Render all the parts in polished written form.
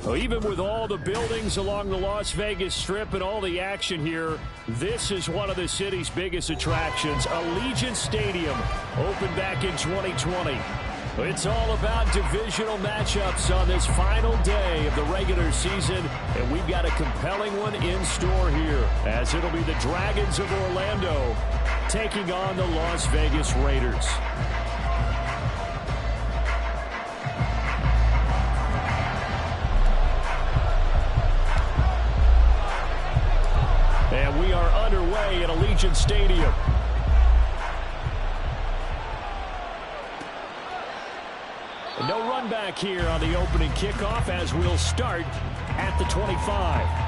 Well, even with all the buildings along the Las Vegas Strip and all the action here, this is one of the city's biggest attractions. Allegiant Stadium opened back in 2020. It's all about divisional matchups on this final day of the regular season, and we've got a compelling one in store here, as it'll be the Dragons of Orlando taking on the Las Vegas Raiders. And we are underway at Allegiant Stadium. No run back here on the opening kickoff as we'll start at the 25.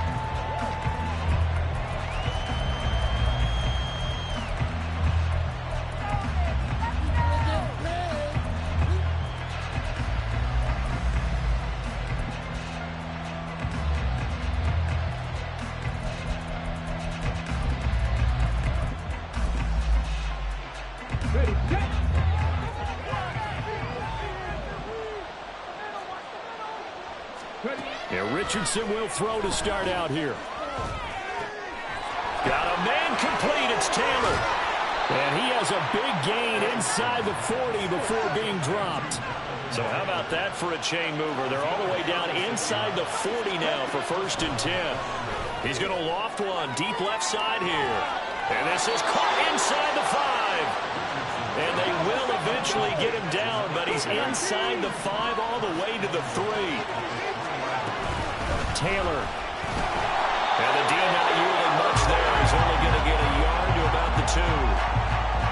Richardson will throw to start out here. Got a man complete. It's Taylor. And he has a big gain inside the 40 before being dropped. So how about that for a chain mover? They're all the way down inside the 40 now for 1st and 10. He's going to loft one deep left side here. And this is caught inside the 5. And they will eventually get him down, but he's inside the 5 all the way to the 3. Taylor. And the deal not yielding much there. He's only going to get a yard to about the 2.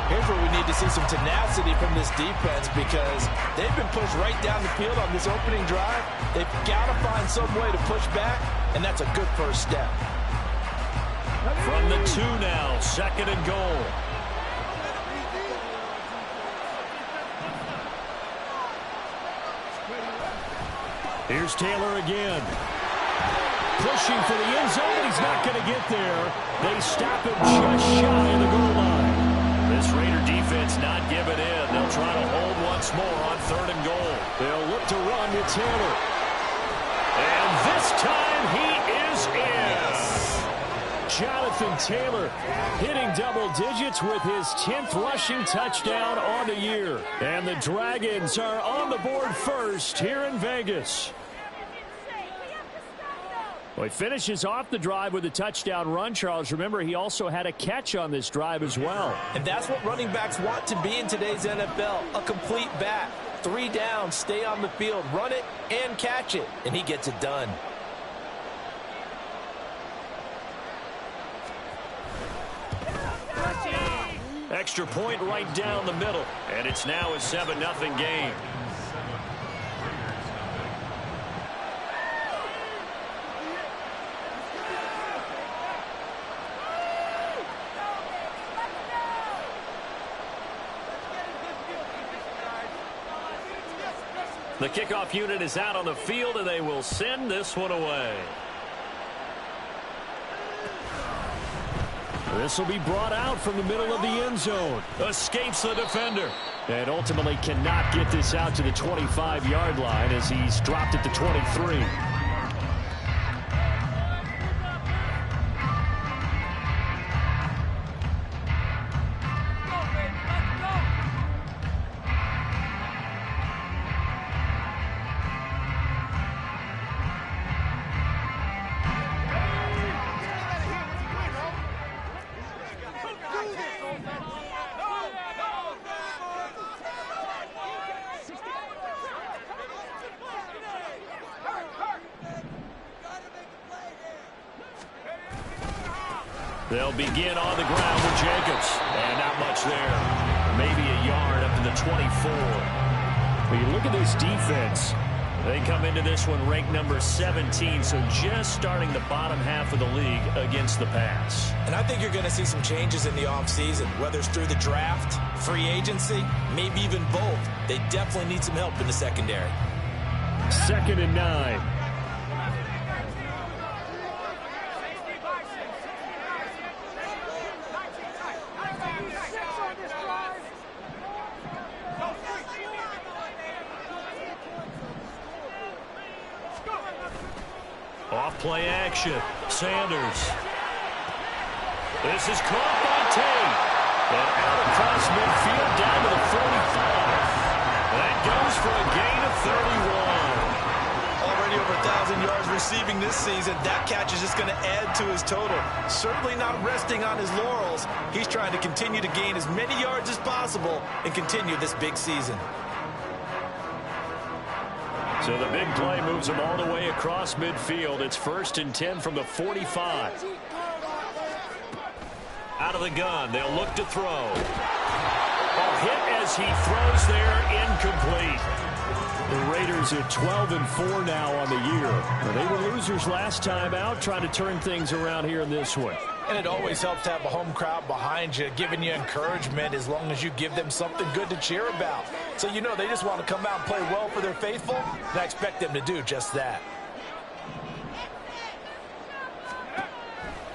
Here's where we need to see some tenacity from this defense, because they've been pushed right down the field on this opening drive. They've got to find some way to push back, and that's a good first step. From the 2 now, 2nd and goal. Here's Taylor again. Pushing for the end zone, he's not going to get there. They stop him just shy of the goal line. This Raider defense not giving in. They'll try to hold once more on 3rd and goal. They'll look to run with Taylor. And this time he is in. Jonathan Taylor hitting double digits with his 10th rushing touchdown on the year. And the Dragons are on the board first here in Vegas. Well, he finishes off the drive with a touchdown run, Charles. Remember, he also had a catch on this drive as well. And that's what running backs want to be in today's NFL, a complete back. 3 down, stay on the field, run it, and catch it. And he gets it done. Extra point right down the middle. And it's now a 7-0 game. The kickoff unit is out on the field, and they will send this one away. This will be brought out from the middle of the end zone. Escapes the defender. And ultimately cannot get this out to the 25-yard line as he's dropped at the 23. They'll begin on the ground with Jacobs. And not much there. Maybe a yard up to the 24. When you look at this defense, they come into this one ranked number 17, so just starting the bottom half of the league against the pass. And I think you're going to see some changes in the offseason, whether it's through the draft, free agency, maybe even both. They definitely need some help in the secondary. 2nd and 9. Play action. Sanders. This is caught by Tate. And out across midfield down to the 45. That goes for a gain of 31. Already over 1,000 yards receiving this season. That catch is just going to add to his total. Certainly not resting on his laurels. He's trying to continue to gain as many yards as possible and continue this big season. So the big play moves him all the way across midfield. It's 1st and 10 from the 45. Out of the gun, they'll look to throw. A hit as he throws there, incomplete. The Raiders are 12-4 now on the year. They were losers last time out, trying to turn things around here in this one. And it always helps to have a home crowd behind you, giving you encouragement as long as you give them something good to cheer about. So you know they just want to come out and play well for their faithful, and I expect them to do just that.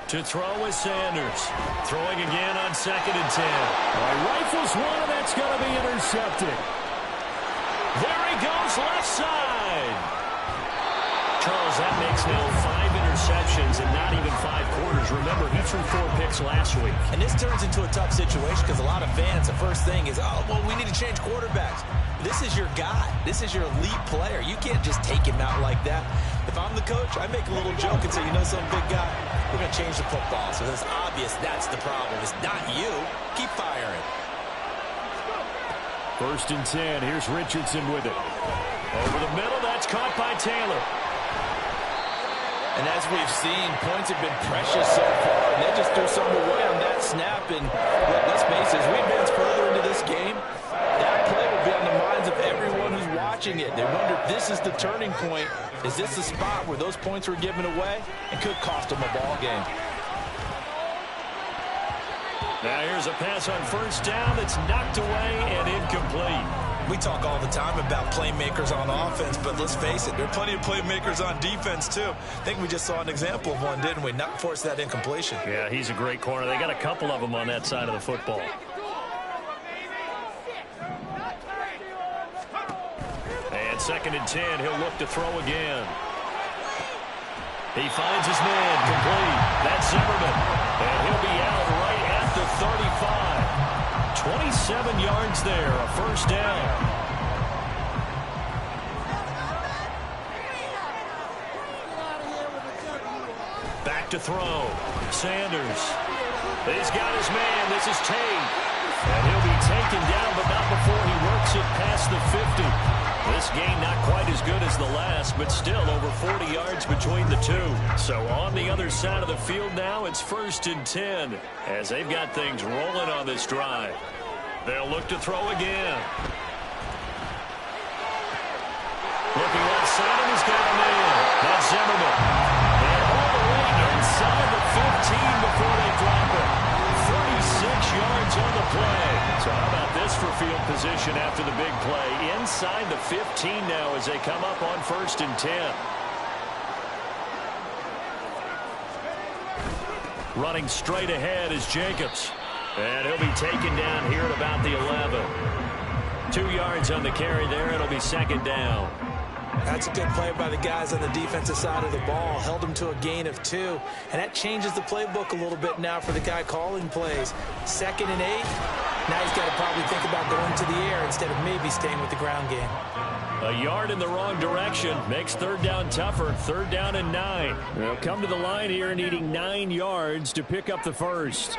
To throw is Sanders. Throwing again on 2nd and 10. Rifles one, and that's going to be intercepted. There he goes, left side. Charles, that makes now 5 interceptions and not even 5 quarters. Remember, he threw 4 picks last week. And this turns into a tough situation because a lot of fans, the first thing is, oh, well, we need to change quarterbacks. This is your guy. This is your elite player. You can't just take him out like that. If I'm the coach, I make a little joke and say, you know, some big guy, we're going to change the football. So it's obvious that's the problem. It's not you. Keep firing. 1st and 10. Here's Richardson with it. Over the middle. That's caught by Taylor. And as we've seen, points have been precious so far. And they just threw some away on that snap. And let's face it, as we advance further into this game, that play will be on the minds of everyone who's watching it. They wonder if this is the turning point. Is this the spot where those points were given away and could cost them a ball game? Now here's a pass on 1st down that's knocked away and incomplete. We talk all the time about playmakers on offense, but let's face it, there are plenty of playmakers on defense too. I think we just saw an example of one, didn't we? Not force that incompletion. Yeah, he's a great corner. They got a couple of them on that side of the football. And 2nd and 10, he'll look to throw again. He finds his man, complete. That's Zimmerman. And he'll be out right at the 35. 27 yards there, a 1st down. Back to throw. Sanders. He's got his man. This is Tate. And he'll be taken down, but not before he works it past the 50. This game not quite as good as the last, but still over 40 yards between the two. So on the other side of the field now, it's 1st and 10 as they've got things rolling on this drive. They'll look to throw again. Looking left side, and he's got a man. That's Zimmerman. And all the way inside the 15 before they drop it. 36 yards on the play. So how about this for field position after the big play? Inside the 15 now as they come up on 1st and 10. Running straight ahead is Jacobs. And he'll be taken down here at about the 11. 2 yards on the carry there. It'll be 2nd down. That's a good play by the guys on the defensive side of the ball. Held them to a gain of 2. And that changes the playbook a little bit now for the guy calling plays. 2nd and 8. Now he's got to probably think about going to the air instead of maybe staying with the ground game. A yard in the wrong direction makes 3rd down tougher. 3rd down and 9. They'll come to the line here needing 9 yards to pick up the 1st.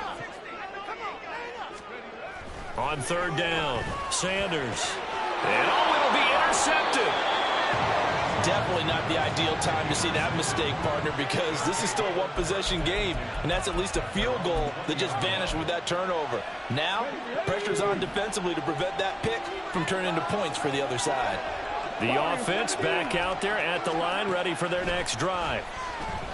On 3rd down, Sanders. And it'll be intercepted. Definitely not the ideal time to see that mistake, partner, because this is still a one-possession game, and that's at least a field goal that just vanished with that turnover. Now, pressure's on defensively to prevent that pick from turning into points for the other side. The offense back out there at the line, ready for their next drive.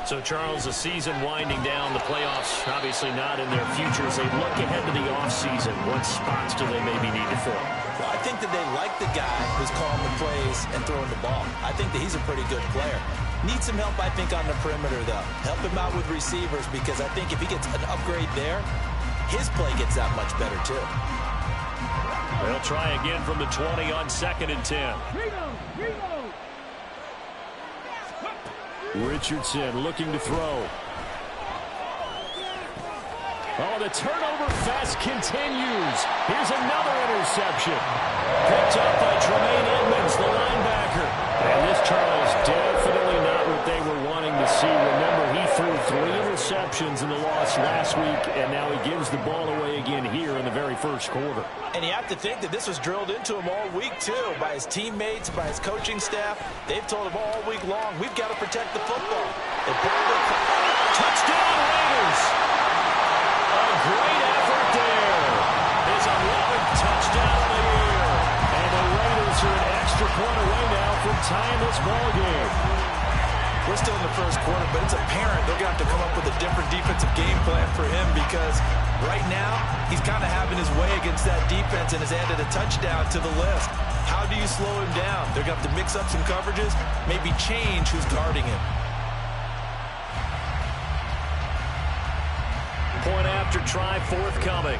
So, Charles, the season winding down, the playoffs obviously not in their future as they look ahead to the offseason. What spots do they maybe need to fill? Well, I think that they like the guy who's calling the plays and throwing the ball. I think that he's a pretty good player. Needs some help, I think, on the perimeter, though. Help him out with receivers because I think if he gets an upgrade there, his play gets that much better, too. They'll try again from the 20 on 2nd and 10. Richardson looking to throw. Oh, the turnover fest continues. Here's another interception. Picked up by Tremaine Edmonds, the linebacker. And this, Charles, definitely not what they were wanting to see. Remember, he threw 3 interceptions in the loss last week, and now he gives the ball away again here in the very first quarter. And you have to think that this was drilled into him all week, too, by his teammates, by his coaching staff. They've told him all week long, we've got to protect the football. Touchdown, Raiders! A great effort there. His 11th touchdown of the year. And the Raiders are an extra point away now from tying this ball game. We're still in the first quarter, but it's apparent they're going to have to come up with a different defensive game plan for him because right now he's kind of having his way against that defense and has added a touchdown to the list. How do you slow him down? They're going to have to mix up some coverages, maybe change who's guarding him. Point after try forthcoming.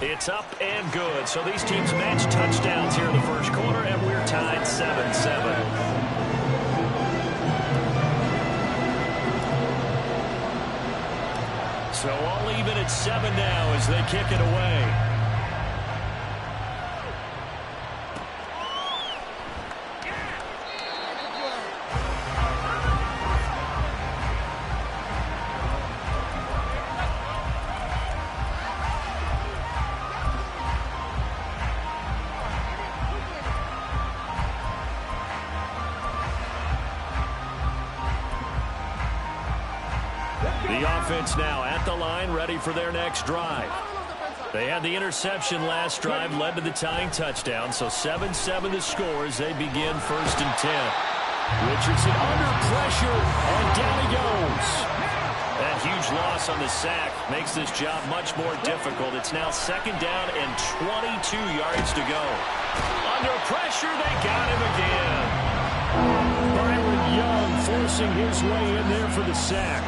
It's up and good. So these teams match touchdowns here in the first quarter, and we're tied 7-7. So all even at 7 now as they kick it away. The offense now at the line, ready for their next drive. They had the interception last drive, led to the tying touchdown, so 7-7 the score as they begin 1st and 10. Richardson under pressure, and down he goes. That huge loss on the sack makes this job much more difficult. It's now 2nd down and 22 yards to go. Under pressure, they got him again. Byron Young forcing his way in there for the sack.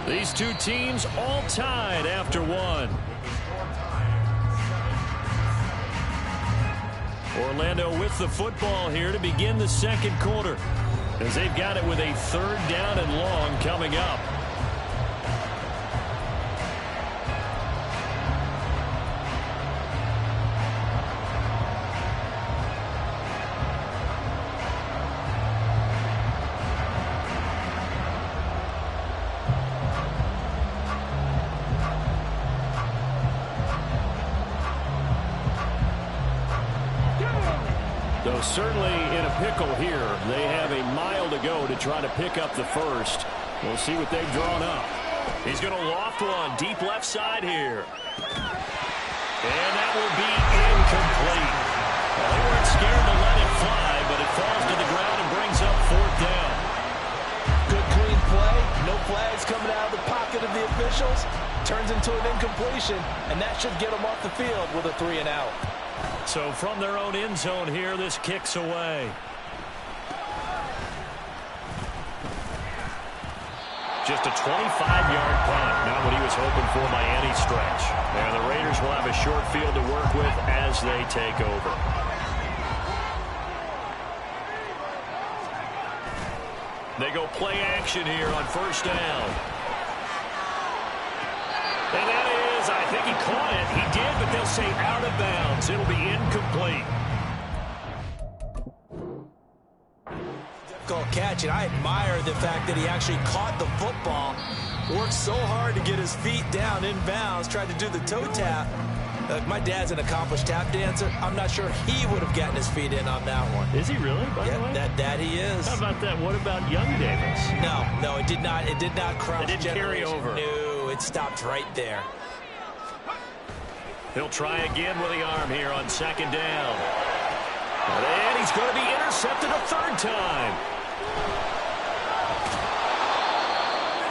These two teams all tied after one. Orlando with the football here to begin the second quarter, as they've got it with a 3rd down and long coming up. Though certainly in a pickle here, they have a mile to go to try to pick up the first. We'll see what they've drawn up. He's going to loft one deep left side here. And that will be incomplete. Well, they weren't scared to let it fly, but it falls to the ground and brings up 4th down. Good clean play. No flags coming out of the pocket of the officials. Turns into an incompletion, and that should get them off the field with a 3 and out. So from their own end zone here, this kicks away. Just a 25-yard punt. Not what he was hoping for by any stretch. And the Raiders will have a short field to work with as they take over. They go play action here on 1st down. And that is, I think he caught it. He did, but they'll say out of bounds. It'll be incomplete. Difficult catch, and I admire the fact that he actually caught the football. Worked so hard to get his feet down in bounds, tried to do the toe tap. My dad's an accomplished tap dancer. I'm not sure he would have gotten his feet in on that one. Is he really, by the way? That he is. How about that? What about Young Davis? No, it did not. It did not cross. It didn't carry over. No, it stopped right there. He'll try again with the arm here on 2nd down. And he's going to be intercepted a 3rd time.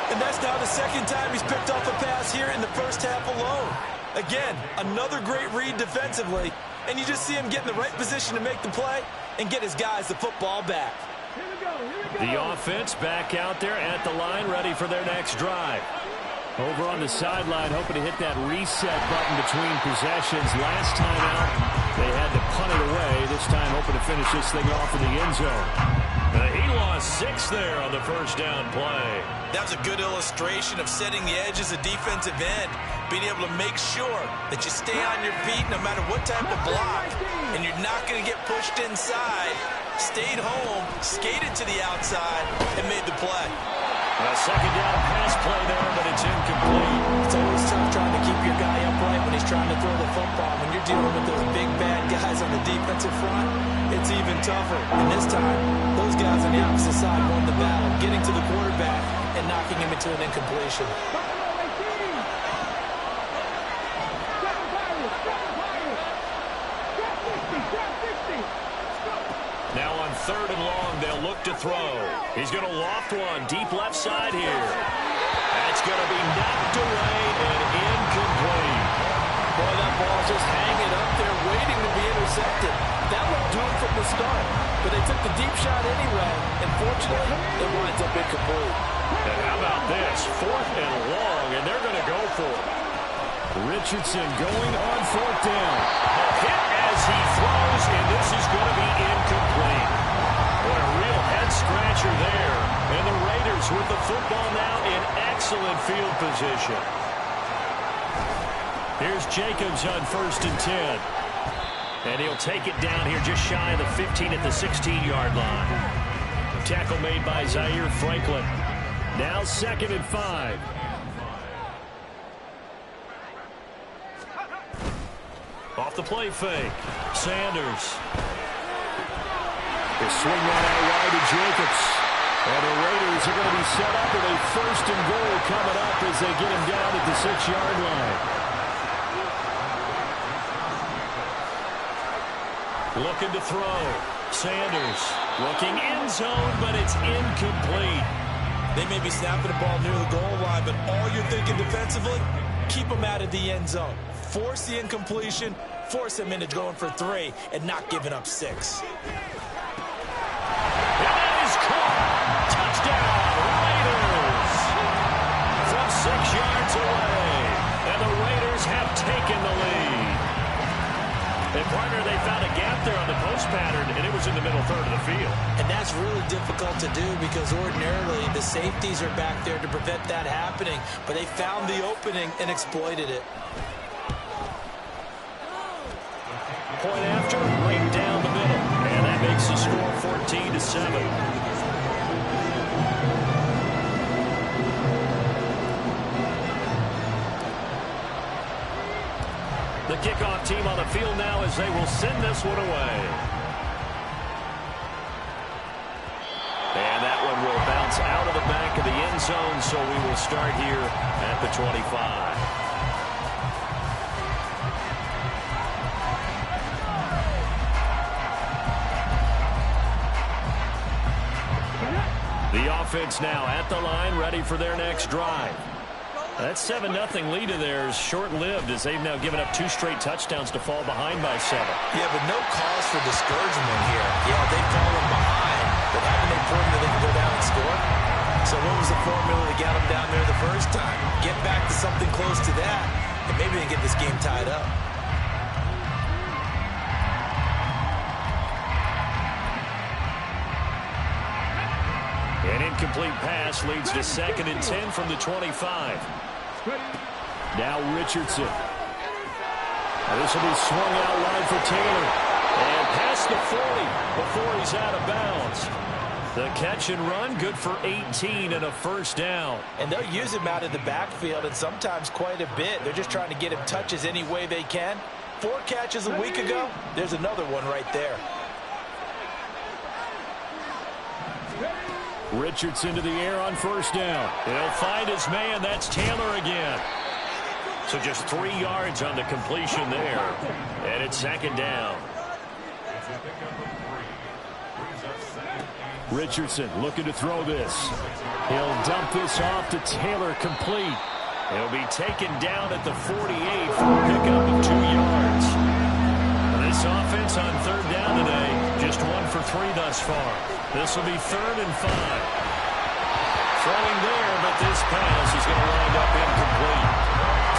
And that's now the 2nd time he's picked off a pass here in the first half alone. Again, another great read defensively, and you just see him get in the right position to make the play and get his guys the football back. The offense back out there at the line, ready for their next drive. Over on the sideline, hoping to hit that reset button between possessions. Last time out, they had to punt it away. This time, hoping to finish this thing off in the end zone. He lost 6 there on the first down play. That was a good illustration of setting the edge as a defensive end, being able to make sure that you stay on your feet no matter what type of block, and you're not going to get pushed inside. Stayed home, skated to the outside, and made the play. A second down pass play there, but it's incomplete. It's always tough trying to keep your guy upright when he's trying to throw the football. When you're dealing with those big, bad guys on the defensive front, it's even tougher. And this time, those guys on the opposite side won the battle, getting to the quarterback and knocking him into an incompletion. Now on 3rd and long, they'll look to throw. He's going to loft one deep left side here. That's going to be knocked away and incomplete. Boy, that ball's just hanging up there waiting to be intercepted. That won't do it from the start, but they took the deep shot anyway, and fortunately, it winds up incomplete. And how about this? 4th and long, and they're going to go for it. Richardson going on 4th down. A hit as he throws, and this is going to be incomplete. Boy, a real head-scratcher there. And the Raiders with the football now in excellent field position. Here's Jacobs on 1st and 10. And he'll take it down here just shy of the 15 at the 16-yard line. Tackle made by Zaire Franklin. Now 2nd and 5. Off the play fake. Sanders. The swing one out wide to Jacobs. And the Raiders are going to be set up with a 1st and goal coming up as they get him down at the 6-yard line. Looking to throw. Sanders looking end zone, but it's incomplete. They may be snapping the ball near the goal line, but all you're thinking defensively, keep them out of the end zone. Force the incompletion, force them into going for 3, and not giving up 6. And that is caught. Touchdown, Raiders. From 6 yards away. And the Raiders have taken the lead. And partner, they found a gap there on the post pattern, and it was in the middle third of the field. And that's really difficult to do because ordinarily the safeties are back there to prevent that happening. But they found the opening and exploited it. Point after, right down the middle. And that makes the score 14-7. The kickoff team on the field now as they will send this one away. And that one will bounce out of the back of the end zone, so we will start here at the 25. The offense now at the line, ready for their next drive. That 7-0 lead of theirs short-lived as they've now given up 2 straight touchdowns to fall behind by 7. Yeah, but no cause for discouragement here. Yeah, they've fallen behind, but haven't they proven that they can go down and score? So what was the formula that got them down there the first time? Get back to something close to that, and maybe they can get this game tied up. An incomplete pass leads to 2nd and 10 from the 25. Now Richardson. This will be swung out wide for Taylor. And past the 40 before he's out of bounds. The catch and run, good for 18 and a 1st down. And they'll use him out of the backfield, and sometimes quite a bit. They're just trying to get him touches any way they can. 4 catches a week ago, there's another one right there. Richardson to the air on 1st down. He'll find his man. That's Taylor again. So just 3 yards on the completion there. And it's 2nd down. Richardson looking to throw this. He'll dump this off to Taylor, complete. He'll be taken down at the 48 for a pickup of 2 yards. This offense on 3rd down today, just 1 for 3 thus far. This will be 3rd and 5. Throwing there, but this pass is going to wind up incomplete.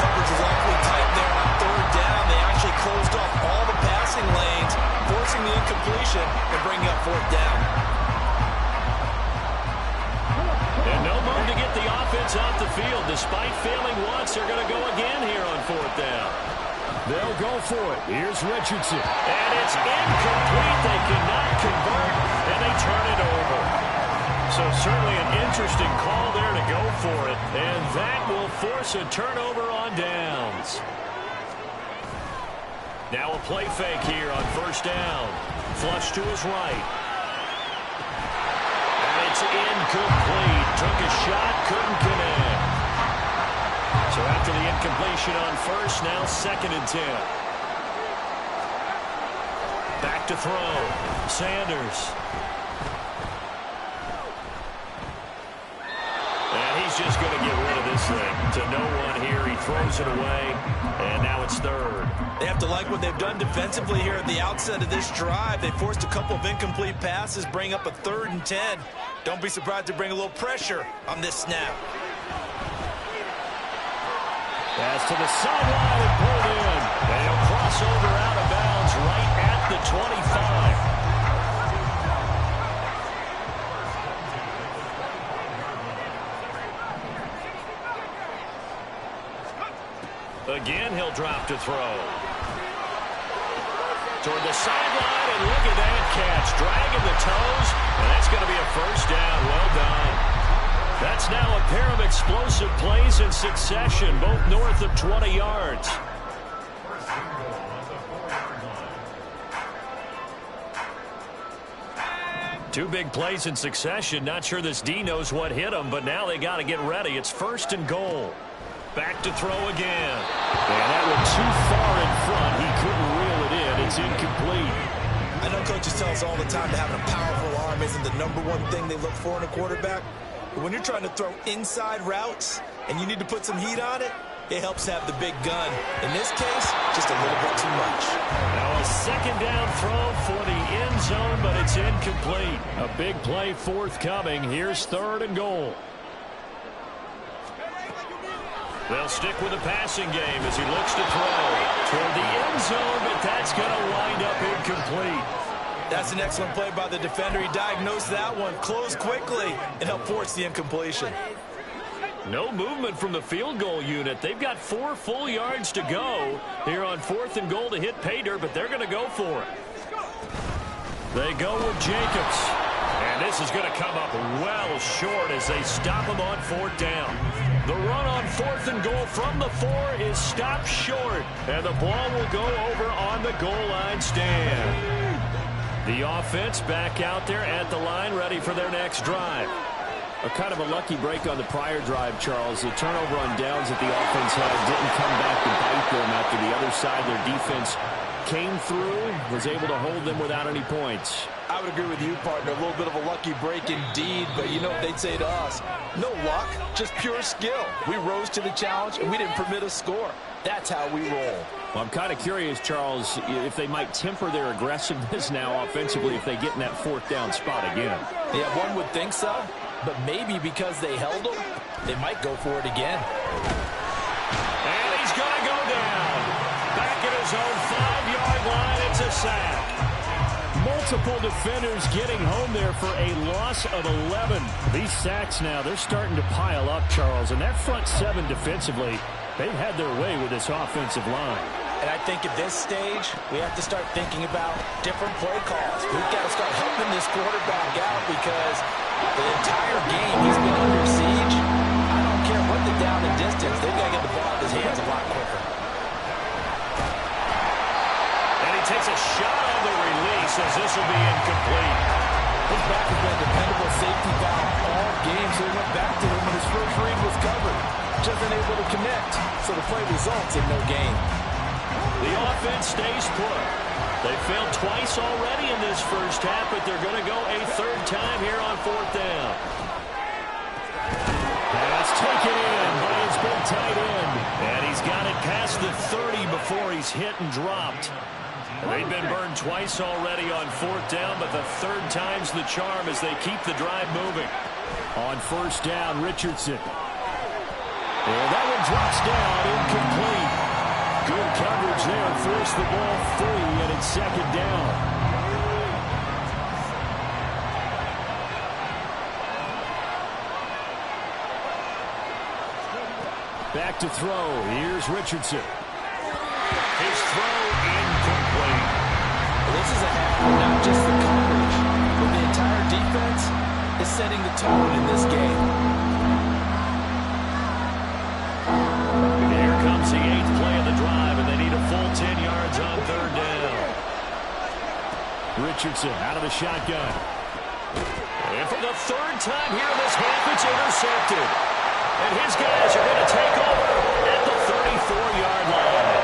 Coverage is awfully tight there on 3rd down. They actually closed off all the passing lanes, forcing the incompletion and bringing up 4th down. And no move to get the offense off the field. Despite failing once, they're going to go again here on 4th down. They'll go for it. Here's Richardson. And it's incomplete. They cannot convert, and they turn it over. So certainly an interesting call there to go for it. And that will force a turnover on downs. Now a play fake here on 1st down. Flush to his right. And it's incomplete. Took a shot, couldn't connect. So after the incompletion on 1st, now 2nd and 10. Back to throw. Sanders. And he's just going to get rid of this thing. To no one here. He throws it away. And now it's 3rd. They have to like what they've done defensively here at the outset of this drive. They forced a couple of incomplete passes, bring up a 3rd and 10. Don't be surprised to bring a little pressure on this snap. Pass to the sideline and pulled in. And he'll cross over out of bounds right at the 25. Again, he'll drop to throw. Toward the sideline, and look at that catch. Dragging the toes, and that's going to be a 1st down. Well done. That's now a pair of explosive plays in succession, both north of 20 yards. Two big plays in succession. Not sure this D knows what hit him, but now they got to get ready. It's 1st and goal. Back to throw again. And that went too far in front. He couldn't reel it in. It's incomplete. I know coaches tell us all the time that having a powerful arm isn't the #1 thing they look for in a quarterback. But when you're trying to throw inside routes and you need to put some heat on it, it helps have the big gun. In this case, just a little bit too much. Now a 2nd down throw for the end zone, but it's incomplete. A big play forthcoming. Here's 3rd and goal. They'll stick with the passing game as he looks to throw toward the end zone, but that's going to wind up incomplete. That's an excellent play by the defender. He diagnosed that one, closed quickly, and helped force the incompletion. No movement from the field goal unit. They've got 4 full yards to go here on 4th and goal to hit pay dirt, but they're going to go for it. They go with Jacobs. And this is going to come up well short as they stop him on 4th down. The run on 4th and goal from the 4 is stopped short, and the ball will go over on the goal line stand. The offense back out there at the line, ready for their next drive. A kind of a lucky break on the prior drive, Charles. The turnover on downs that the offense had didn't come back to bite them after the other side. Their defense came through, was able to hold them without any points. I would agree with you, partner. A little bit of a lucky break indeed, but you know what they'd say to us? No luck, just pure skill. We rose to the challenge, and we didn't permit a score. That's how we roll. Well, I'm kind of curious, Charles, if they might temper their aggressiveness now offensively if they get in that 4th down spot again. Yeah, one would think so, but maybe because they held them, they might go for it again. And he's going to go down. Back at his own 5-yard line, it's a sack. Multiple defenders getting home there for a loss of 11. These sacks now, they're starting to pile up, Charles, and that front 7 defensively, they've had their way with this offensive line. And I think at this stage, we have to start thinking about different play calls. We've got to start helping this quarterback out because the entire game he's been under siege. I don't care what the down and distance, they've got to get the ball out of his hands a lot quicker. And he takes a shot on the release as this will be incomplete. His back has been a dependable safety valve all game, so he went back to him when his first read was covered. Just unable to connect, so the play results in no gain. The offense stays put. They failed twice already in this first half, but they're going to go a 3rd time here on 4th down. Pass taken in by his big tight end. And he's got it past the 30 before he's hit and dropped. They've been burned twice already on 4th down, but the 3rd time's the charm as they keep the drive moving. On 1st down, Richardson. And that one drops down, incomplete. Good coverage there, forced the ball free, and it's 2nd down. Back to throw. Here's Richardson. His throw incomplete. This is a half, not just the coverage, but the entire defense is setting the tone in this game. Here comes the 8th play of the drive, and they need a full 10 yards on 3rd down. Richardson out of the shotgun. And for the 3rd time here in this half, it's intercepted. And his guys are going to take over at the 34-yard line.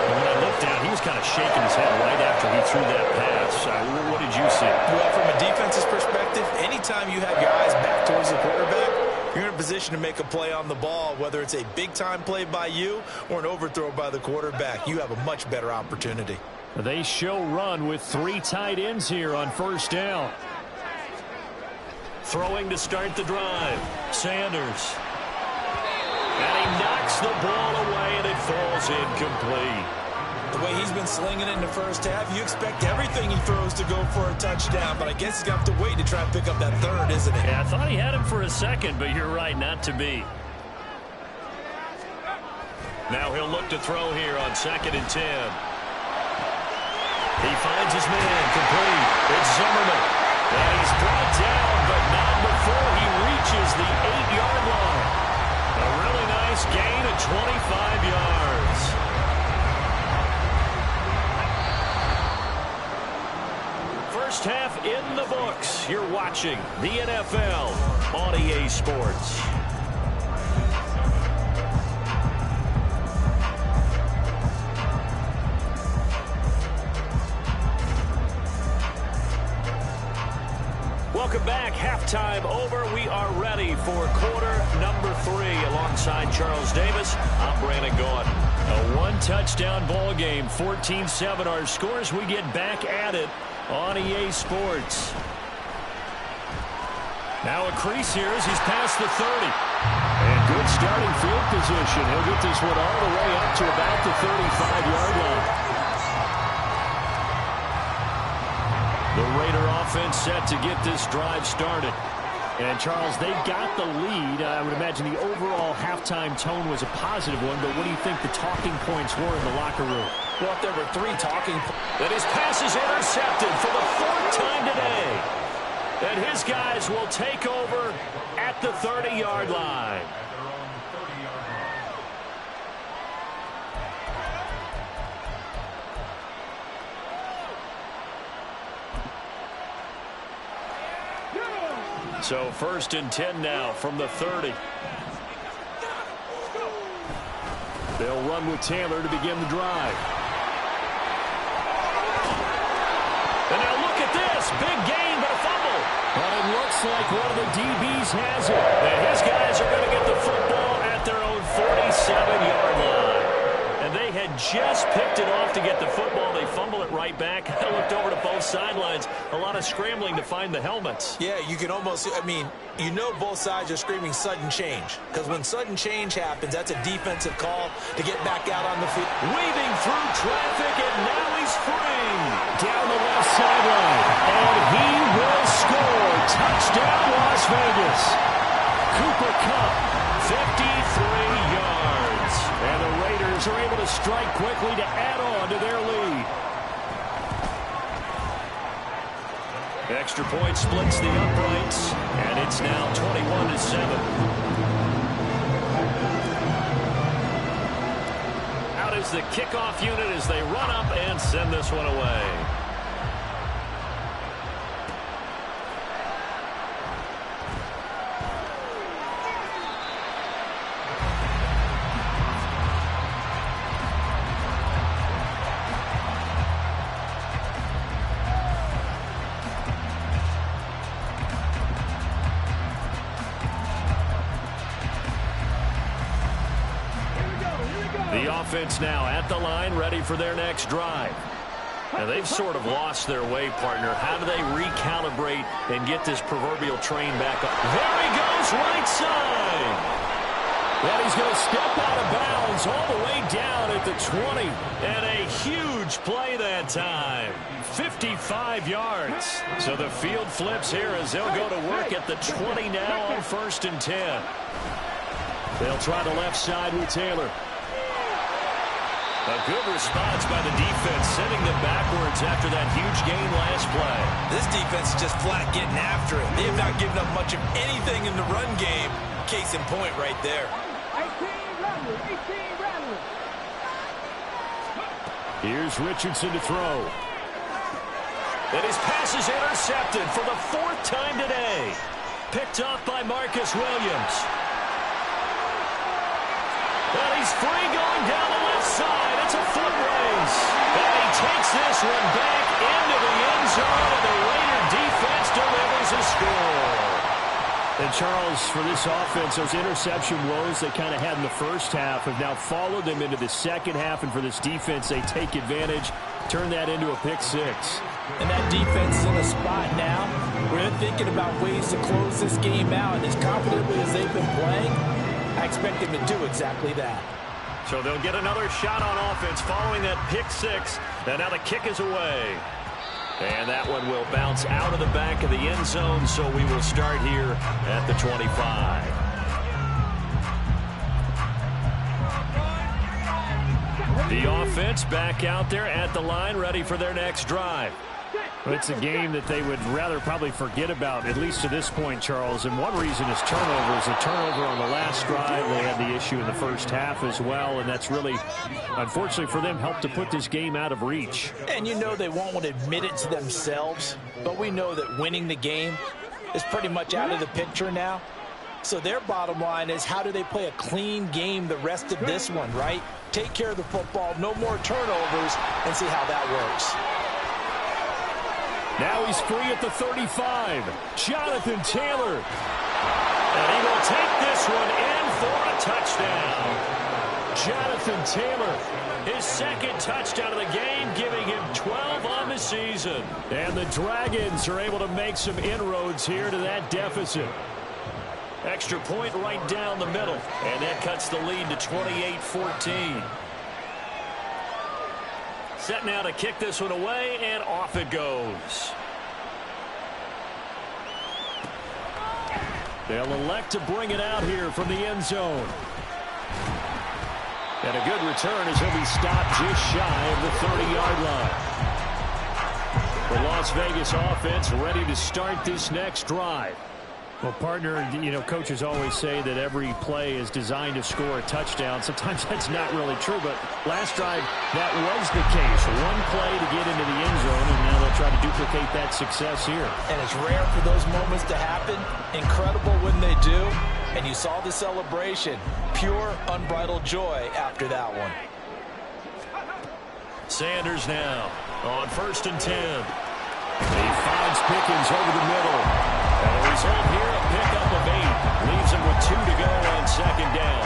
And when I looked down, he was kind of shaking his head right after he threw that pass. What did you see? Well, from a defense's perspective, anytime you have your eyes back towards the quarterback, you're in a position to make a play on the ball, whether it's a big-time play by you or an overthrow by the quarterback. You have a much better opportunity. They show run with 3 tight ends here on 1st down. Throwing to start the drive. Sanders. And he knocks the ball away, and it falls incomplete. The way he's been slinging it in the 1st half, you expect everything he throws to go for a touchdown, but I guess he's got to wait to try and pick up that 3rd, isn't it? Yeah, I thought he had him for a second, but you're right, not to be. Now he'll look to throw here on 2nd and 10. He finds his man, complete. It's Zimmerman. And he's brought down, but not before he reaches the 8-yard line. A really nice gain of 25 yards. First half in the books. You're watching the NFL on EA Sports. Welcome back. Halftime over. We are ready for quarter number 3. Alongside Charles Davis, I'm Brandon Gaudin. A 1-touchdown ball game, 14-7 our scores. We get back at it on EA Sports. Now a crease here as he's past the 30. And good starting field position. He'll get this one all the way up to about the 35-yard line. The Raider offense set to get this drive started. And, Charles, they've got the lead. I would imagine the overall halftime tone was a positive one, but what do you think the talking points were in the locker room? Well, if there were 3 talking points. That his pass is intercepted for the 4th time today. And his guys will take over at the 30-yard line. So 1st and 10 now from the 30. They'll run with Taylor to begin the drive. And now look at this. Big gain, but a fumble. But it looks like one of the DBs has it. And his guys are going to get the football at their own 47-yard line. And they had just picked it off to get the football. They fumble it right back. I looked over to both sidelines. A lot of scrambling to find the helmets. Yeah, you can almost, you know both sides are screaming sudden change. Because when sudden change happens, that's a defensive call to get back out on the field. Weaving through traffic, and now he's free. Down the left sideline. And he will score. Touchdown, Las Vegas. Cooper Kupp, 53 yards. And the Raiders are able to strike quickly to add on to their lead. Extra point splits the uprights, and it's now 21-7. Out is the kickoff unit as they run up and send this one away. The offense now at the line, ready for their next drive. And they've sort of lost their way, partner. How do they recalibrate and get this proverbial train back up? There he goes, right side. And he's going to step out of bounds all the way down at the 20. And a huge play that time. 55 yards. So the field flips here as they'll go to work at the 20 now on 1st and 10. They'll try the left side with Taylor. A good response by the defense, sending them backwards after that huge gain last play. This defense is just flat getting after it. They have not given up much of anything in the run game. Case in point right there. 18 Rattler. Here's Richardson to throw. And his pass is intercepted for the 4th time today. Picked off by Marcus Williams. And he's free going down the left side. It's a foot race. And he takes this one back into the end zone, and the Raider defense delivers a score. And, Charles, for this offense, those interception woes they kind of had in the first half have now followed them into the second half. And for this defense, they take advantage, turn that into a pick six. And that defense is in a spot now where they're thinking about ways to close this game out. And as confidently as they've been playing, I expect them to do exactly that. So they'll get another shot on offense following that pick six. And now the kick is away. And that one will bounce out of the back of the end zone, so we will start here at the 25. The offense back out there at the line, ready for their next drive. It's a game that they would rather probably forget about, at least to this point, Charles. And one reason is turnovers. A turnover on the last drive. They had the issue in the first half as well, and that's really, unfortunately for them, helped to put this game out of reach. And you know they won't want to admit it to themselves, but we know that winning the game is pretty much out of the picture now. So their bottom line is, how do they play a clean game the rest of this one, right? Take care of the football, no more turnovers, and see how that works. Now he's free at the 35. Jonathan Taylor. And he will take this one in for a touchdown. Jonathan Taylor, his 2nd touchdown of the game, giving him 12 on the season. And the Dragons are able to make some inroads here to that deficit. Extra point right down the middle. And that cuts the lead to 28-14. Set now to kick this one away, and off it goes. They'll elect to bring it out here from the end zone. And a good return as he'll be stopped just shy of the 30-yard line. The Las Vegas offense ready to start this next drive. Well, partner, you know, coaches always say that every play is designed to score a touchdown. Sometimes that's not really true, but last drive, that was the case. One play to get into the end zone, and now they'll try to duplicate that success here. And it's rare for those moments to happen. Incredible when they do. And you saw the celebration. Pure, unbridled joy after that one. Sanders now on 1st and 10. He finds Pickens over the middle. And the result here, a pickup of 8. Leaves him with 2 to go on 2nd down.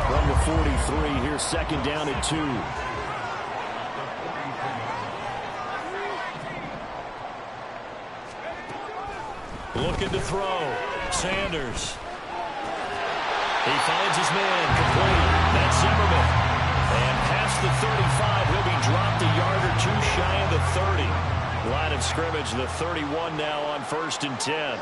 From the 43, here's 2nd down and 2. Looking to throw. Sanders. He finds his man complete. That's Zimmerman. And past the 35, he'll be dropped a yard or 2 shy of the 30. Line of scrimmage, the 31 now on 1st and 10.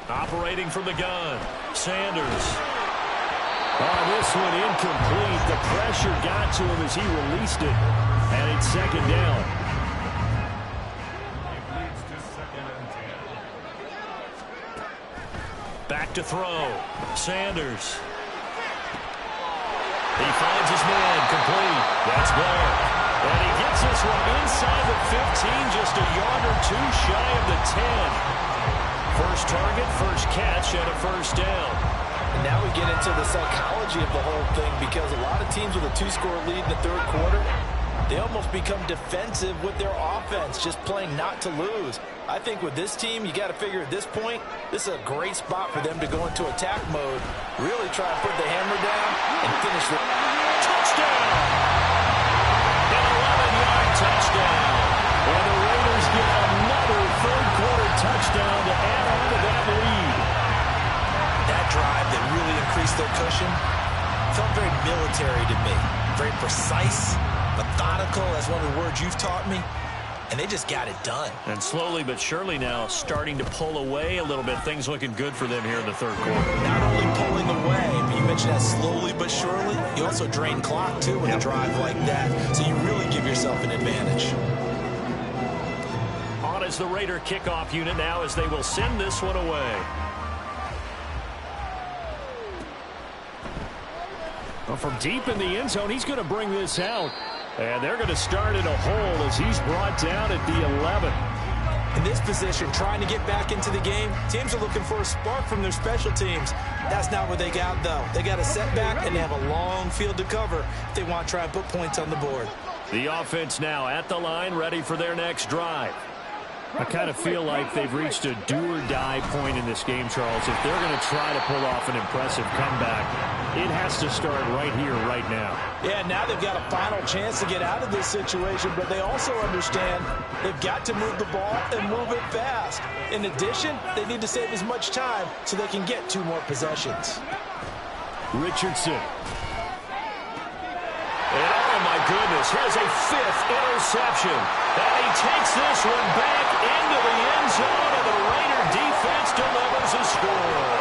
Operating from the gun, Sanders. Oh, this one incomplete. The pressure got to him as he released it. And it's 2nd down. Back to throw. Sanders. He finds his man complete. That's Blair. And he gets this one inside the 15, just a yard or 2 shy of the 10. First target, first catch, and a 1st down. And now we get into the psychology of the whole thing, because a lot of teams with a 2-score lead in the 3rd quarter, They almost become defensive with their offense, just playing not to lose. I think with this team, you got to figure at this point, this is a great spot for them to go into attack mode, really try to put the hammer down and finish the touchdown. An 11-yard touchdown. And the Raiders get another third-quarter touchdown to add on to that lead. That drive that really increased their cushion felt very military to me. Very precise, methodical, that's one of the words you've taught me. And they just got it done. And slowly but surely now starting to pull away a little bit. Things looking good for them here in the third quarter. Not only pulling away, but you mentioned that slowly but surely. You also drain clock, too, in a drive like that. So you really give yourself an advantage. On is the Raider kickoff unit now as they will send this one away. Well, from deep in the end zone, he's going to bring this out. And they're going to start in a hole as he's brought down at the 11. In this position, trying to get back into the game, teams are looking for a spark from their special teams. That's not what they got, though. They got a setback, and they have a long field to cover if they want to try and put points on the board. The offense now at the line, ready for their next drive. I kind of feel like they've reached a do-or-die point in this game, Charles. If they're going to try to pull off an impressive comeback, it has to start right here, right now. Yeah, now they've got a final chance to get out of this situation, but they also understand they've got to move the ball and move it fast. In addition, they need to save as much time so they can get 2 more possessions. Richardson. And oh, my goodness, here's a 5th interception. And he takes this one back into the end zone, and the Raider defense delivers a score.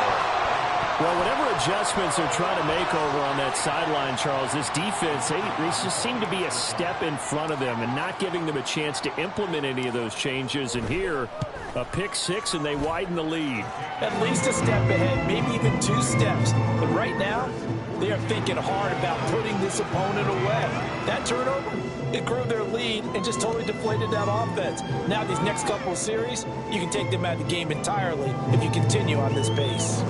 Well, whatever adjustments they're trying to make over on that sideline, Charles, this defense, they just seem to be a step in front of them and not giving them a chance to implement any of those changes. And here, a pick 6, and they widen the lead. At least a step ahead, maybe even 2 steps. But right now, they are thinking hard about putting this opponent away. That turnover, it grew their lead and just totally deflated that offense. Now these next couple of series, you can take them out of the game entirely if you continue on this pace.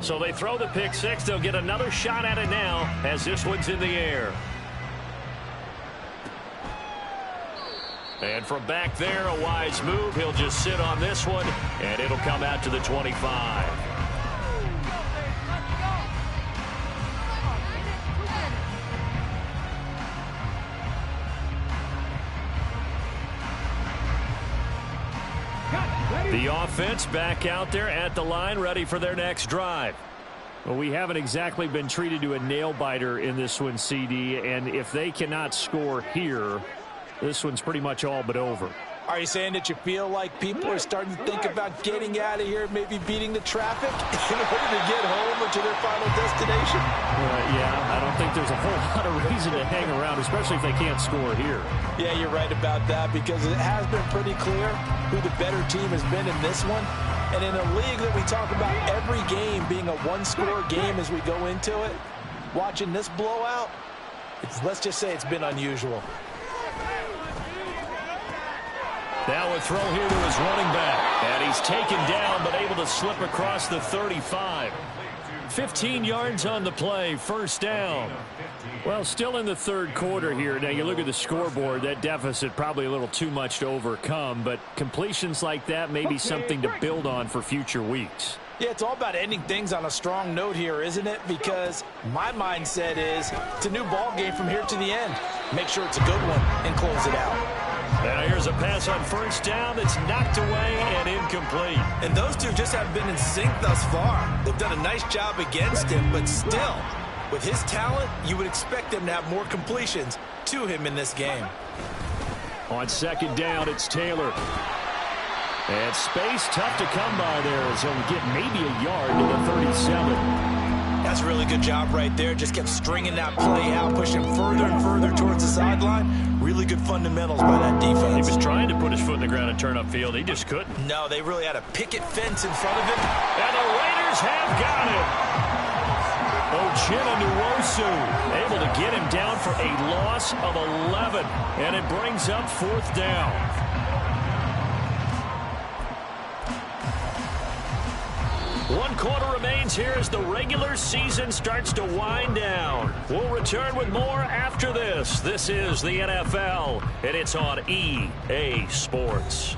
So they throw the pick 6. They'll get another shot at it now as this one's in the air. And from back there, a wise move. He'll just sit on this one, and it'll come out to the 25. The offense back out there at the line, ready for their next drive. Well, we haven't exactly been treated to a nail-biter in this one, CD, and if they cannot score here, this one's pretty much all but over. Are you saying that you feel like people are starting to think about getting out of here, maybe beating the traffic in order to get home or to their final destination? Yeah, I don't think there's a whole lot of reason to hang around, especially if they can't score here. Yeah, you're right about that because it has been pretty clear who the better team has been in this one. And in a league that we talk about every game being a one-score game as we go into it, watching this blowout, let's just say it's been unusual. Now a throw here to his running back. And he's taken down, but able to slip across the 35. 15 yards on the play, first down. Well, still in the third quarter here. Now, you look at the scoreboard, that deficit probably a little too much to overcome, but completions like that may be something to build on for future weeks. Yeah, it's all about ending things on a strong note here, isn't it? Because my mindset is it's a new ball game from here to the end. Make sure it's a good one and close it out. Now here's a pass on first down that's knocked away and incomplete. And those two just haven't been in sync thus far. They've done a nice job against him, but still, with his talent, you would expect them to have more completions to him in this game. On second down, it's Taylor. And space tough to come by there as he'll get maybe a yard to the 37. That's a really good job right there. Just kept stringing that play out, pushing further and further towards the sideline. Really good fundamentals by that defense. He was trying to put his foot in the ground and turn upfield. He just couldn't. No, they really had a picket fence in front of him. And the Raiders have got it. Ochena Nwosu able to get him down for a loss of 11. And it brings up fourth down. One quarter remains here as the regular season starts to wind down. We'll return with more after this. This is the NFL, and it's on EA Sports.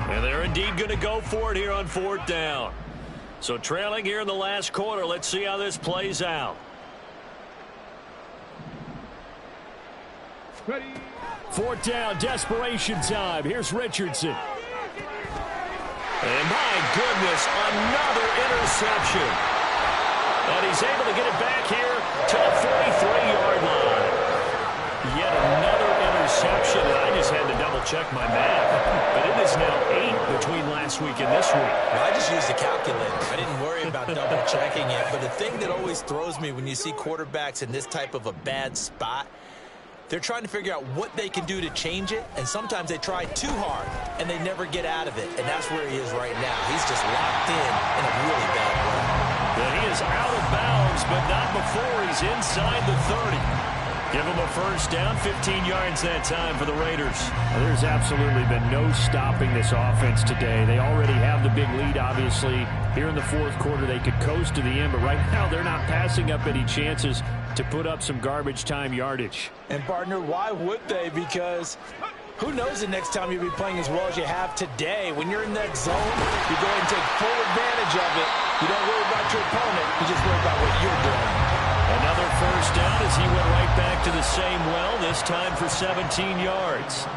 And they're indeed going to go for it here on 4th down. So trailing here in the last quarter. Let's see how this plays out. Ready. 4th down, desperation time. Here's Richardson. And my goodness, another interception. And he's able to get it back here to the 43-yard line. Yet another interception. And I just had to double-check my math. But it is now 8 between last week and this week. Well, I just used a calculator. I didn't worry about double-checking it. But the thing that always throws me when you see quarterbacks in this type of a bad spot, they're trying to figure out what they can do to change it, and sometimes they try too hard, and they never get out of it, and that's where he is right now. He's just locked in a really bad way. And he is out of bounds, but not before he's inside the 30. Give him a first down, 15 yards that time for the Raiders. There's absolutely been no stopping this offense today. They already have the big lead, obviously. Here in the 4th quarter, they could coast to the end, but right now they're not passing up any chances to put up some garbage time yardage. And, partner, why would they? Because who knows the next time you'll be playing as well as you have today. When you're in that zone, you go ahead and take full advantage of it. You don't worry about your opponent. You just worry about what you're doing. Another first down as he went right back to the same well, this time for 17 yards.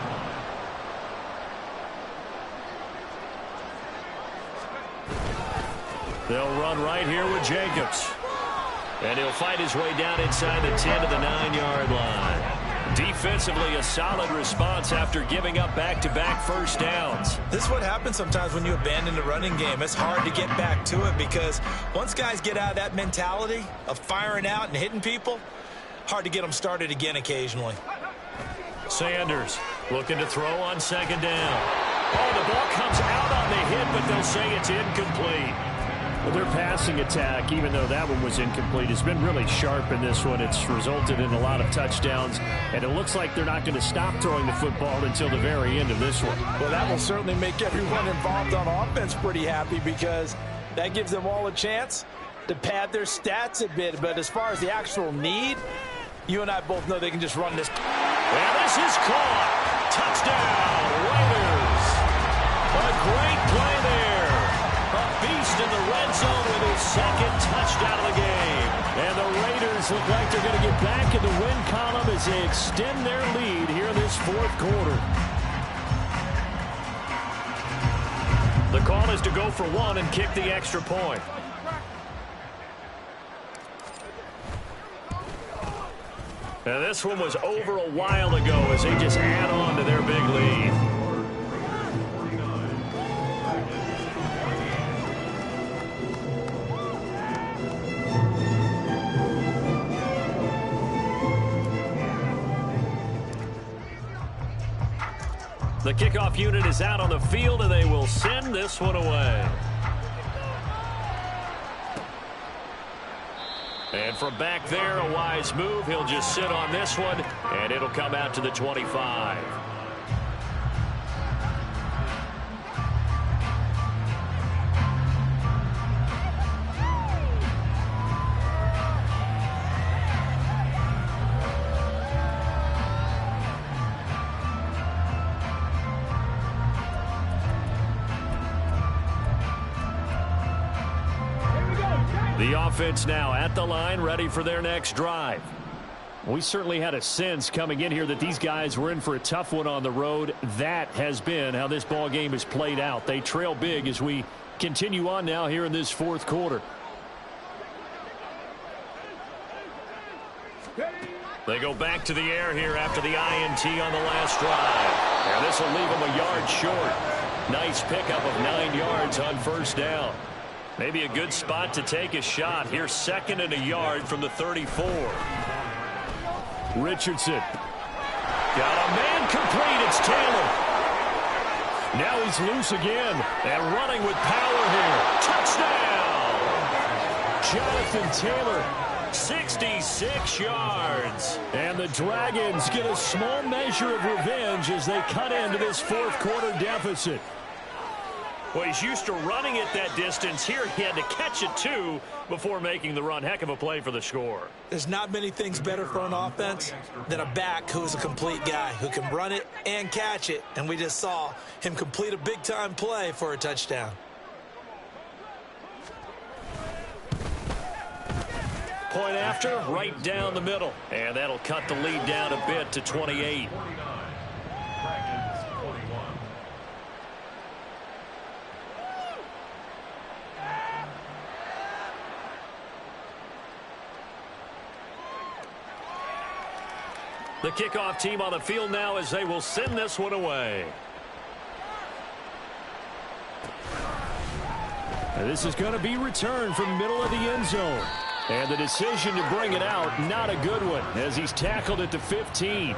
They'll run right here with Jacobs. And he'll fight his way down inside the 10 to the 9-yard line. Defensively, a solid response after giving up back-to-back first downs. This is what happens sometimes when you abandon the running game. It's hard to get back to it because once guys get out of that mentality of firing out and hitting people, hard to get them started again occasionally. Sanders looking to throw on 2nd down. Oh, the ball comes out on the hit, but they'll say it's incomplete. Well, their passing attack, even though that one was incomplete, has been really sharp in this one. It's resulted in a lot of touchdowns, and it looks like they're not going to stop throwing the football until the very end of this one. Well, that will certainly make everyone involved on offense pretty happy because that gives them all a chance to pad their stats a bit. But as far as the actual need, you and I both know they can just run this. And this is caught. Touchdown, Raiders. A great play there. A beast in the red zone with his 2nd touchdown of the game. And the Raiders look like they're going to get back in the win column as they extend their lead here in this 4th quarter. The call is to go for 1 and kick the extra point. And this one was over a while ago as they just add on to their big lead. The kickoff unit is out on the field, and they will send this one away. And from back there, a wise move. He'll just sit on this one, and it'll come out to the 25. The offense now at the line, ready for their next drive. We certainly had a sense coming in here that these guys were in for a tough one on the road. That has been how this ball game has played out. They trail big as we continue on now here in this 4th quarter. They go back to the air here after the INT on the last drive. And this will leave them a yard short. Nice pickup of 9 yards on first down. Maybe a good spot to take a shot. Here's 2nd and a yard from the 34. Richardson. Got a man complete. It's Taylor. Now he's loose again and running with power here. Touchdown! Jonathan Taylor, 66 yards. And the Dragons get a small measure of revenge as they cut into this fourth quarter deficit. Well, he's used to running it that distance. Here he had to catch it, too, before making the run. Heck of a play for the score. There's not many things better for an offense than a back who's a complete guy, who can run it and catch it. And we just saw him complete a big-time play for a touchdown. Point after, right down the middle. And that'll cut the lead down a bit to 28. The kickoff team on the field now as they will send this one away. And this is going to be returned from middle of the end zone. And the decision to bring it out, not a good one, as he's tackled at the 15.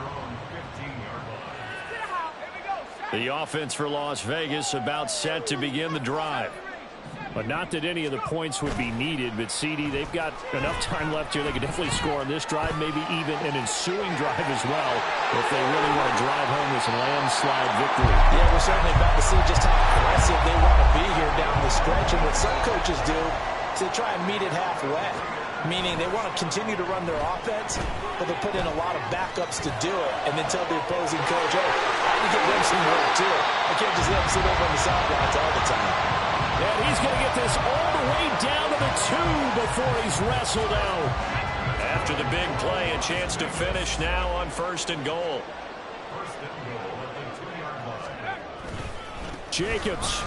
The offense for Las Vegas about set to begin the drive. But not that any of the points would be needed, but CD, they've got enough time left here. They could definitely score on this drive, maybe even an ensuing drive as well, if they really want to drive home this landslide victory. Yeah, we're certainly about to see just how aggressive they want to be here down the stretch. And what some coaches do is they try and meet it halfway, meaning they want to continue to run their offense, but they put in a lot of backups to do it, and then tell the opposing coach, hey, I need to get them some work too. I can't just let them sit over on the sidelines all the time. And he's going to get this all the way down to the 2 before he's wrestled out. After the big play, a chance to finish now on 1st and goal. Jacobs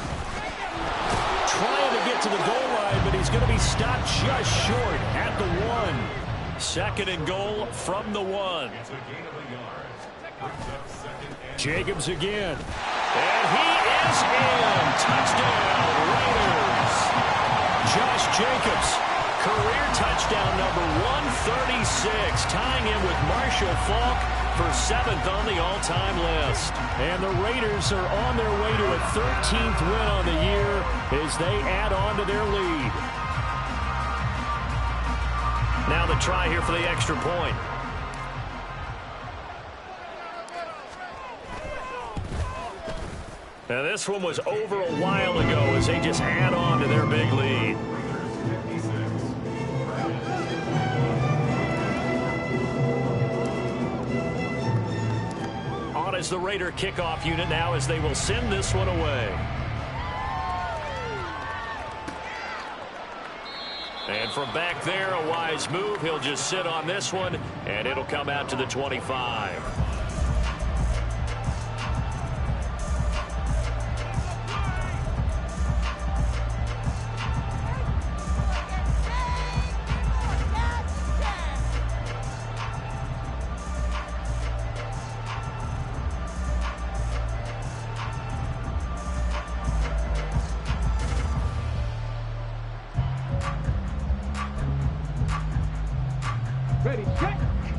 trying to get to the goal line, but he's going to be stopped just short at the 1. 2nd and goal from the 1. Jacobs again. And he is in. Touchdown, Raiders. Josh Jacobs, career touchdown number 136, tying him with Marshall Faulk for 7th on the all-time list. And the Raiders are on their way to a 13th win on the year as they add on to their lead. Now the try here for the extra point. Now this one was over a while ago as they just add on to their big lead. On is the Raider kickoff unit now as they will send this one away. And from back there, a wise move. He'll just sit on this one, and it'll come out to the 25.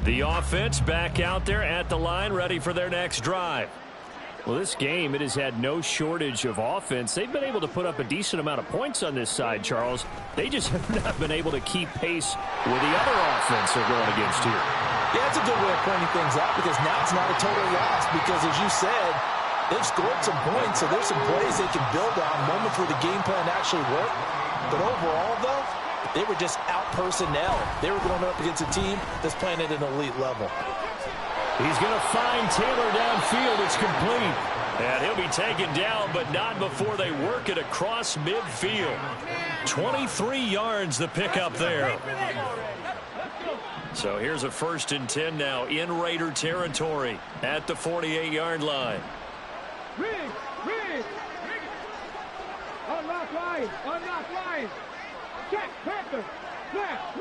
The offense back out there at the line, ready for their next drive. Well, this game, it has had no shortage of offense. They've been able to put up a decent amount of points on this side, Charles. They just have not been able to keep pace with the other offense they're going against here. Yeah, it's a good way of pointing things out because now it's not a total loss because, as you said, they've scored some points, so there's some plays they can build on, moments where the game plan actually worked. But overall, though, they were just out personnel. They were going up against a team that's playing at an elite level. He's going to find Taylor downfield. It's complete. And he'll be taken down, but not before they work it across midfield. 23 yards the pickup there. So here's a 1st and 10 now in Raider territory at the 48-yard line. Unlock line. Unlock line. Check. Panther. Left.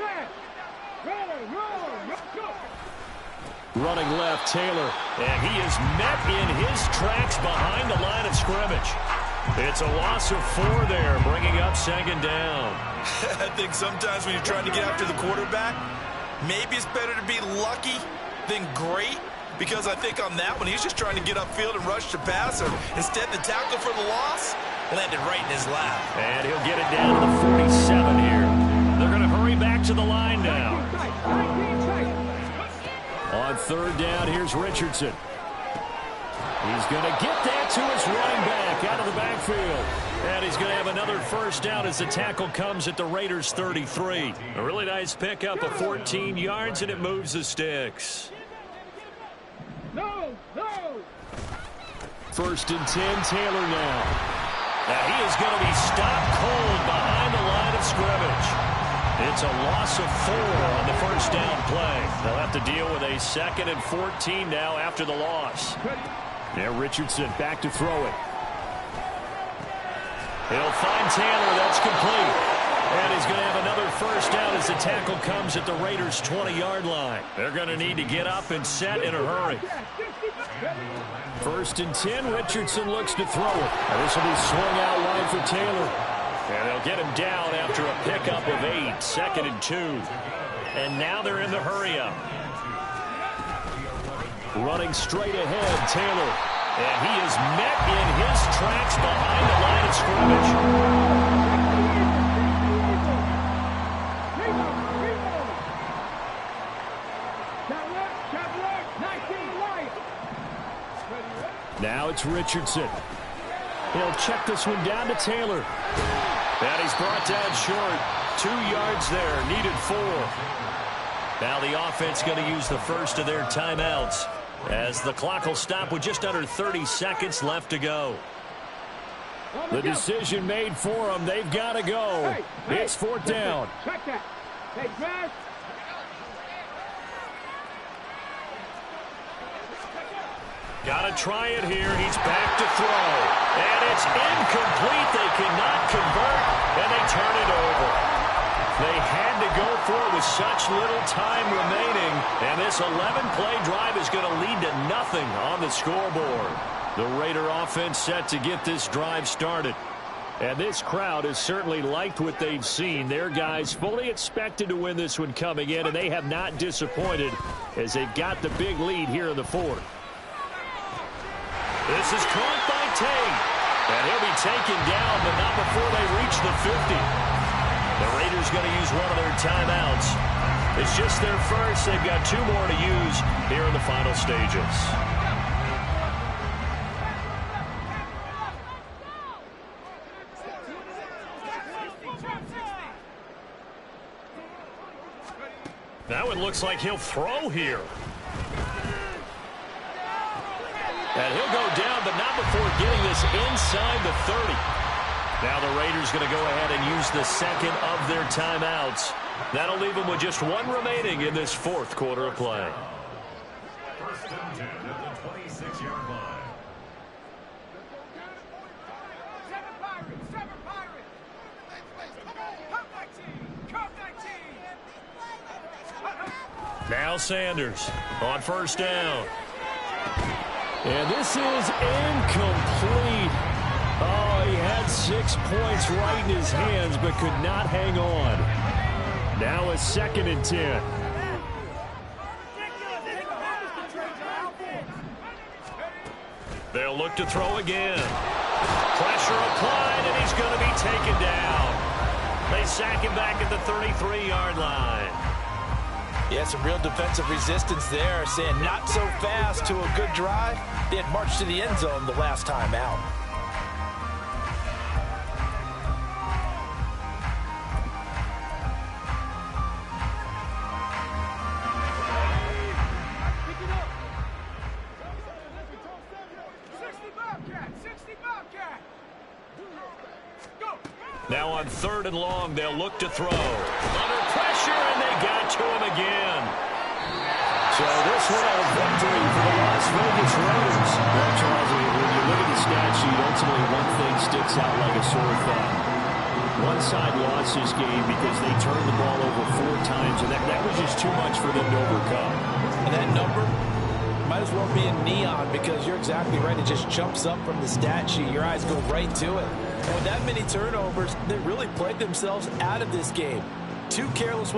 Roll. Go. Running left, Taylor. And he is met in his tracks behind the line of scrimmage. It's a loss of 4 there, bringing up 2nd down. I think sometimes when you're trying to get after the quarterback, maybe it's better to be lucky then great. Because I think on that one, he's just trying to get upfield and rush the passer. Instead, the tackle for the loss landed right in his lap. And he'll get it down to the 47 here. They're going to hurry back to the line now. On third down, here's Richardson. He's going to get that to his running back out of the backfield. And he's going to have another first down as the tackle comes at the Raiders' 33. A really nice pickup of 14 yards, and it moves the sticks. No. First and 10, Taylor now. Now he is going to be stopped cold behind the line of scrimmage. It's a loss of 4 on the first down play. They'll have to deal with a 2nd and 14 now after the loss. Now Richardson back to throw it. He'll find Taylor. That's complete. And he's going to have another first down as the tackle comes at the Raiders' 20-yard line. They're going to need to get up and set in a hurry. First and 10, Richardson looks to throw it. This will be swung out wide for Taylor. And they'll get him down after a pickup of 8, 2nd and 2. And now they're in the hurry-up. Running straight ahead, Taylor. And he is met in his tracks behind the line of scrimmage. Now it's Richardson. He'll check this one down to Taylor. And he's brought down short. 2 yards there, needed 4. Now the offense going to use the first of their timeouts as the clock will stop with just under 30 seconds left to go. The decision made for them. They've got to go. It's 4th down. Check that. Hey, Brad. Got to try it here. He's back to throw. And it's incomplete. They cannot convert, and they turn it over. They had to go for it with such little time remaining, and this 11-play drive is going to lead to nothing on the scoreboard. The Raider offense set to get this drive started. And this crowd has certainly liked what they've seen. Their guys fully expected to win this one coming in, and they have not disappointed as they've got the big lead here in the 4th. This is caught by Tate. And he'll be taken down, but not before they reach the 50. The Raiders going to use one of their timeouts. It's just their first. They've got 2 more to use here in the final stages. Now it looks like he'll throw here. And he'll go down, but not before getting this inside the 30. Now the Raiders going to go ahead and use the 2nd of their timeouts. That'll leave them with just 1 remaining in this 4th quarter of play. First and 10 at the 26-yard line. Now Sanders on first down. And this is incomplete. Oh, he had 6 points right in his hands, but could not hang on. Now a 2nd and 10. They'll look to throw again. Pressure applied, and he's going to be taken down. They sack him back at the 33-yard line. Yeah, some real defensive resistance there, saying not so fast to a good drive. They had marched to the end zone the last time out. Now on 3rd and long, they'll look to throw. Under pressure, and they got to him again. So this one a victory for the Las Vegas Raiders. Well, Charles, when you look at the stat sheet, ultimately one thing sticks out like a sore thumb. One side lost this game because they turned the ball over 4 times, and that was just too much for them to overcome. And that number might as well be in neon, because you're exactly right. It just jumps up from the stat sheet. Your eyes go right to it. And with that many turnovers, they really played themselves out of this game. Too careless with